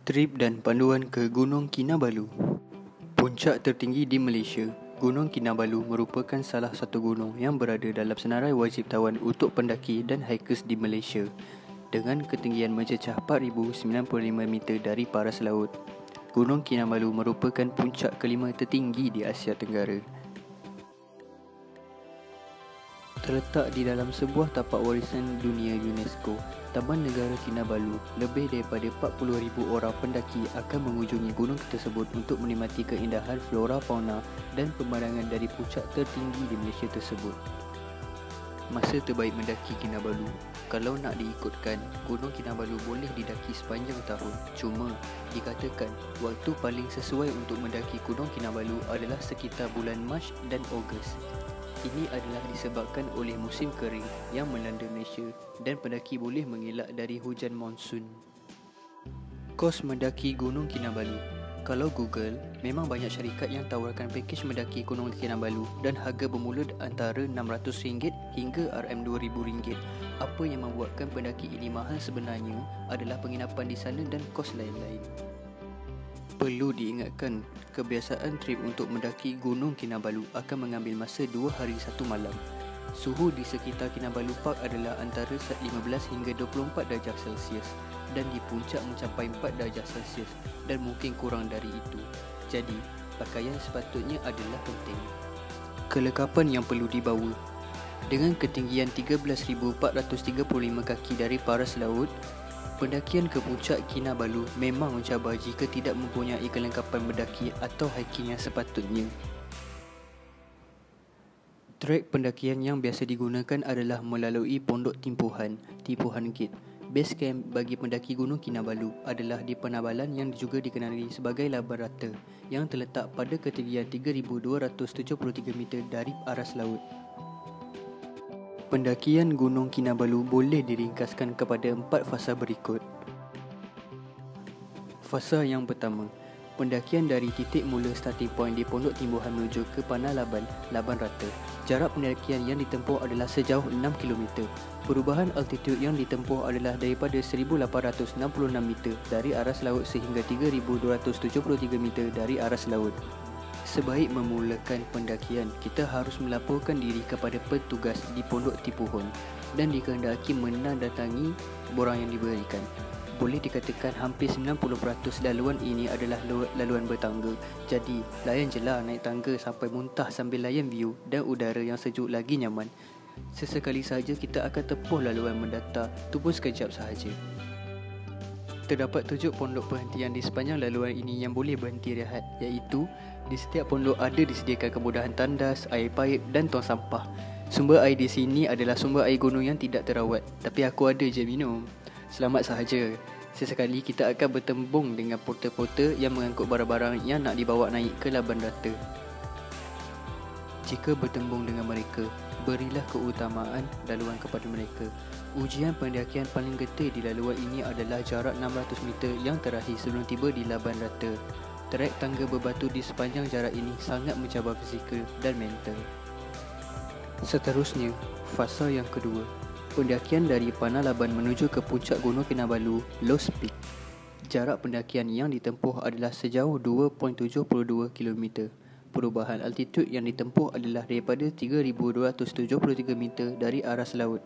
Trip dan panduan ke Gunung Kinabalu. Puncak tertinggi di Malaysia, Gunung Kinabalu merupakan salah satu gunung yang berada dalam senarai wajib tawan untuk pendaki dan hikers di Malaysia dengan ketinggian mencecah 4,095 meter dari paras laut. Gunung Kinabalu merupakan puncak kelima tertinggi di Asia Tenggara. Terletak di dalam sebuah tapak warisan dunia UNESCO, Taman Negara Kinabalu, lebih daripada 40,000 orang pendaki akan mengunjungi gunung tersebut untuk menikmati keindahan flora fauna dan pemandangan dari puncak tertinggi di Malaysia tersebut. Masa terbaik mendaki Kinabalu, kalau nak diikutkan, Gunung Kinabalu boleh didaki sepanjang tahun. Cuma, dikatakan waktu paling sesuai untuk mendaki Gunung Kinabalu adalah sekitar bulan Mac dan Ogos. Ini adalah disebabkan oleh musim kering yang melanda Malaysia dan pendaki boleh mengelak dari hujan monsun. Kos mendaki Gunung Kinabalu. Kalau Google, memang banyak syarikat yang tawarkan pakej mendaki Gunung Kinabalu dan harga bermula antara RM600 hingga RM2,000. Apa yang membuatkan pendaki ini mahal sebenarnya adalah penginapan di sana dan kos lain-lain. Perlu diingatkan, kebiasaan trip untuk mendaki Gunung Kinabalu akan mengambil masa 2 hari 1 malam. Suhu di sekitar Kinabalu Park adalah antara 15 hingga 24 darjah Celsius dan di puncak mencapai 4 darjah Celsius dan mungkin kurang dari itu. Jadi, pakaian sepatutnya adalah penting. Kelengkapan yang perlu dibawa. Dengan ketinggian 13,435 kaki dari paras laut, pendakian ke puncak Kinabalu memang mencabar jika tidak mempunyai kelengkapan mendaki atau hiking yang sepatutnya. Trek pendakian yang biasa digunakan adalah melalui pondok timpuhan gate. Base camp bagi pendaki Gunung Kinabalu adalah di Penabalan yang juga dikenali sebagai Laban Rata yang terletak pada ketinggian 3,273 meter dari aras laut. Pendakian Gunung Kinabalu boleh diringkaskan kepada 4 fasa berikut. Fasa yang pertama, pendakian dari titik mula starting point di Pondok Timbuhan menuju ke Panah Laban Rata. Jarak pendakian yang ditempuh adalah sejauh 6 km. Perubahan altitude yang ditempuh adalah daripada 1,866 meter dari aras laut sehingga 3,273 meter dari aras laut. Sebaik memulakan pendakian, kita harus melaporkan diri kepada petugas di Pondok Timbuhan dan dikehendaki menandatangi borang yang diberikan. Boleh dikatakan hampir 90% laluan ini adalah laluan bertangga. Jadi, layan je lah naik tangga sampai muntah sambil layan view dan udara yang sejuk lagi nyaman. Sesekali saja kita akan tempuh laluan mendatar, tu pun sekejap sahaja. Terdapat 7 pondok perhentian di sepanjang laluan ini yang boleh berhenti rehat, iaitu di setiap pondok ada disediakan kemudahan tandas, air paip dan tong sampah. Sumber air di sini adalah sumber air gunung yang tidak terawat, tapi aku ada je minum. Selamat sahaja. Sesekali kita akan bertembung dengan porter-porter yang mengangkut barang-barang yang nak dibawa naik ke Laban Rata. Jika bertembung dengan mereka, berilah keutamaan laluan kepada mereka. Ujian pendakian paling getih di laluan ini adalah jarak 600 meter yang terakhir sebelum tiba di Laban Rata. Trek tangga berbatu di sepanjang jarak ini sangat mencabar fizikal dan mental. Seterusnya, fasa yang kedua, pendakian dari Panah Laban menuju ke puncak Gunung Kinabalu, Lost Peak. Jarak pendakian yang ditempuh adalah sejauh 2.72 km. Perubahan altitude yang ditempuh adalah daripada 3,273 meter dari aras laut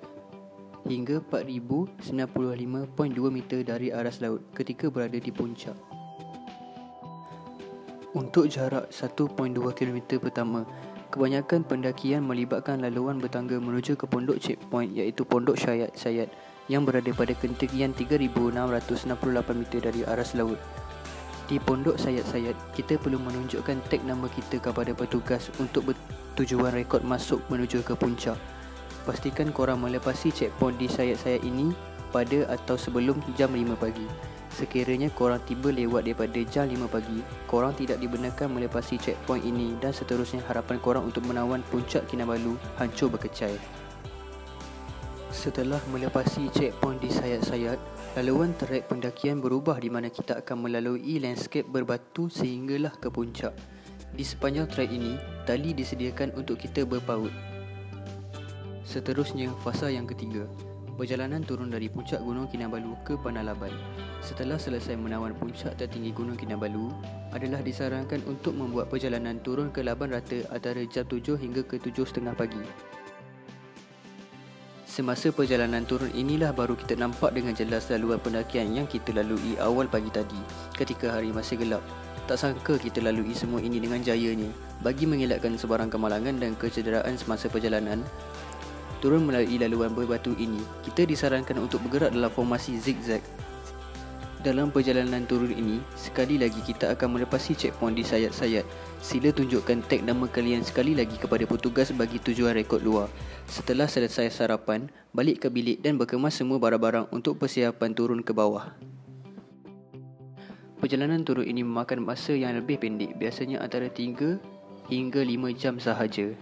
hingga 4,095.2 meter dari aras laut ketika berada di puncak. Untuk jarak 1.2 km pertama, kebanyakan pendakian melibatkan laluan bertangga menuju ke pondok checkpoint iaitu Pondok Sayat yang berada pada ketinggian 3,668 meter dari aras laut. Di Pondok Sayat, kita perlu menunjukkan tag nama kita kepada petugas untuk bertujuan rekod masuk menuju ke puncak. Pastikan korang melepasi checkpoint di Sayat ini pada atau sebelum jam 5 pagi. Sekiranya korang tiba lewat daripada jam 5 pagi, korang tidak dibenarkan melepasi checkpoint ini dan seterusnya harapan korang untuk menawan puncak Kinabalu hancur berkecai. Setelah melepasi checkpoint di Sayat, laluan trek pendakian berubah di mana kita akan melalui landscape berbatu sehinggalah ke puncak. Di sepanjang trek ini, tali disediakan untuk kita berpaut. Seterusnya, fasa yang ketiga, Perjalanan turun dari puncak Gunung Kinabalu ke Panalaban. Setelah selesai menawan puncak tertinggi Gunung Kinabalu, adalah disarankan untuk membuat perjalanan turun ke laban rata antara jam 7 hingga ke 7.30 pagi. Semasa perjalanan turun inilah baru kita nampak dengan jelas laluan pendakian yang kita lalui awal pagi tadi ketika hari masih gelap. Tak sangka kita lalui semua ini dengan jayanya. Bagi mengelakkan sebarang kemalangan dan kecederaan semasa perjalanan turun melalui laluan berbatu ini, kita disarankan untuk bergerak dalam formasi zigzag. Dalam perjalanan turun ini, sekali lagi kita akan melepasi checkpoint di sayat-sayat. Sila tunjukkan tag nama kalian sekali lagi kepada petugas bagi tujuan rekod luar. Setelah selesai sarapan, balik ke bilik dan berkemas semua barang-barang untuk persiapan turun ke bawah. Perjalanan turun ini memakan masa yang lebih pendek, biasanya antara 3 hingga 5 jam sahaja.